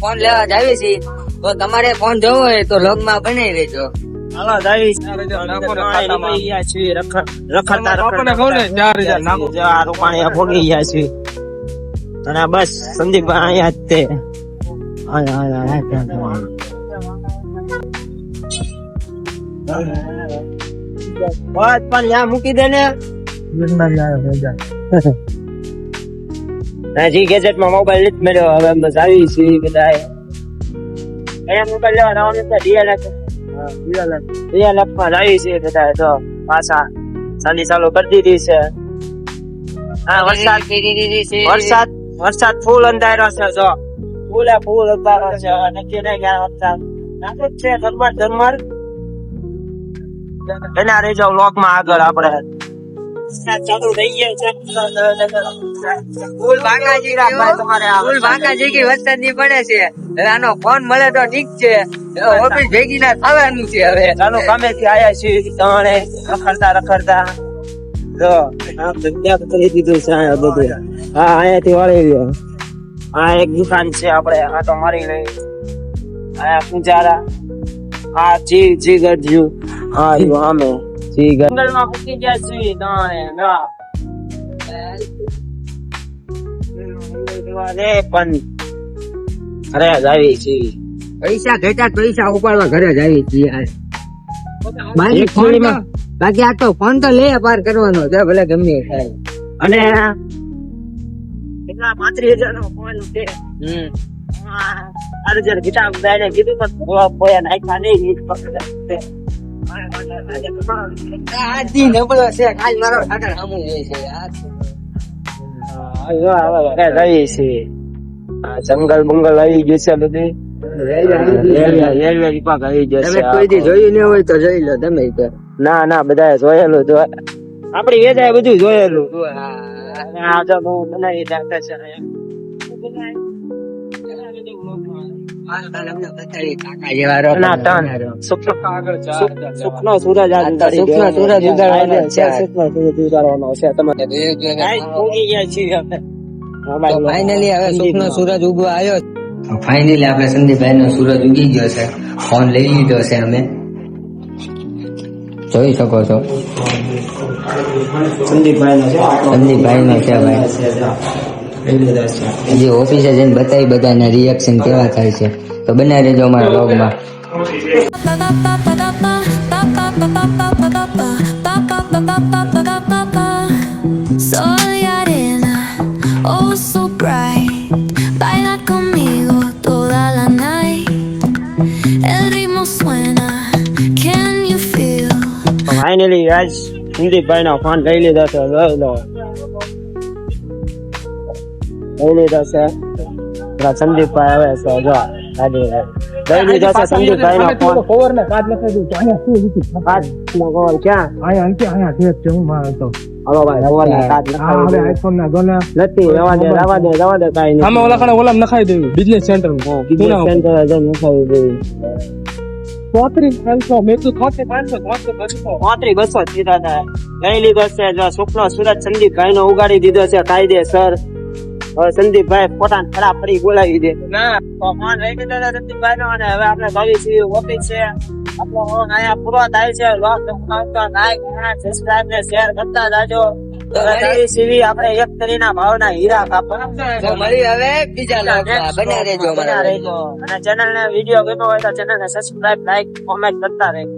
Phone લેવા જાવી છે તો તમારે ફોન જોવો હોય તો લોગ માં બનાવી લેજો. હાલો જાવી રખડતા રૂપાણી ભોગી ગયા છે અને બસ સંદીપભાઈ અહીંયા જ તે બસ પણ ત્યાં મૂકી દે ને હજી ગેજેટ માં મોબાઈલ નથી મળ્યો. હવે બસ આવી છે બધા અહીંયા મોબાઈલ લેવા જવાનું છે. ડીએલએફ માં આવી છે બધા તો પાછા સાલી ચાલુ કરી દીધી છે. હા વરસાદ ફૂલ અંધારો છે. જો ફૂલ અંધારો છે. નક્કી નહીં ક્યાં વરસાદ નાખો છે. ધર્મર એના રેજો વ્લોગ માં આગળ આપણે ચાલુ થઈ ગયા છે. ફૂલ ભાંગાજી કે વરસાદ ની પડે છે. હવે આનો ફોન મળે તો ઠીક છે. ઓફિસ ભેગી ના થવાનું છે. હવે ચાલો કામે થી આયા છીએ તમારે રખડતા જો કરી દીધું છે બધું. હા અહીંયાથી વળી ગયો. આ એક દુકાન છે આપણે આટો મારી લઈ. આ પૂજારા આ જી ગરજુ હા અમે જંગલ માં પૂકી ગયા છીએ પણ અરે આવી છીએ પૈસા ઘટા પૈસા ઉપાડવા ઘરે જ આવી છીએ. બાકી આ તો ફોન તો લે પાર કરવાનો છે ભલે ગમે થાય. અને કેટલા 35,000 નો ફોન છે. ગીતા બધાને કીધું પણ નાખ્યા નહીં. આજી નબળો છે. કાલ મારો ઠાકર સામું જાય છે. જંગલ બંગલ આવી ગયું છે બધું. રેલવે વિભાગ આવી જશે. કોઈ દી જોયું ન હોય તો જોઈ લો તમે. ના બધા જોયેલું આપડી વેદાય બધું જોયેલું. બનાવી નાખે છે. સુખનો સૂરજ ઉગાડવાનો છે. ફાઇનલી હવે સુખનો સૂરજ ઉગવા આવ્યો. ફાઇનલી આપણે સંદીપભાઈ નો સૂરજ ઉગી ગયો છે. ફોન લઈ લીધો છે અમે. જોઈ શકો છો સંદીપભાઈ નો છે ભાઈ. હજી ઓફિસે જઈને બતાવી બધાના રિએક્શન કેવા થાય છે. તો બનાવી રહેજો અમારા બ્લોગમાં. Soy arena, oh so bright. Baila conmigo toda la night. El ritmo suena, can you feel? Finally આજ સંદીપભાઈ નો ફોન લઈ લીધો છે. લઈ લીધો છે સંદીપભાઈ આવે છે. જો ગાડી લઈ લીધો છે સંદીપભાઈ નો ફોન. કવર ને કાઢ લખાઈ દઉં. ક્યાં હલો ભાઈ રવા કાઢ લખાઈ આઈફોન ના ગોલા નથી. રવા દે કાઈ નહીં. આમાં ઓલા નખાઈ દેવું. બિઝનેસ સેન્ટર નખાઈ દેવું. 3500 મેં તો 3500 સીધા થાય. લઈ લીધો છે. જો સુખનો સૂરજ સંદીપભાઈ નો ઉગાડી દીધો છે કાયદેસર. હવે સંદીપભાઈ પોતાને ખરાબ ફરી બોલાવી દે. ના ફોન લઈ લીધો છે સંદીપભાઈ નો. અને હવે આપણે ભાવી છીએ ઓફિસ છે. આપણો અહીંયા પૂરો થાય છે. સબસ્ક્રાઇબ ને શેર કરતા જાજો. આપણે એક તરીના ભાવના હીરા કાપવા મળી હવે બીજા બન્યા રહેજો. અને ચેનલ ને વિડીયો ગમ્યો હોય તો ચેનલ ને સબસ્ક્રાઇબ લાઈક કોમેન્ટ કરતા રહેજો.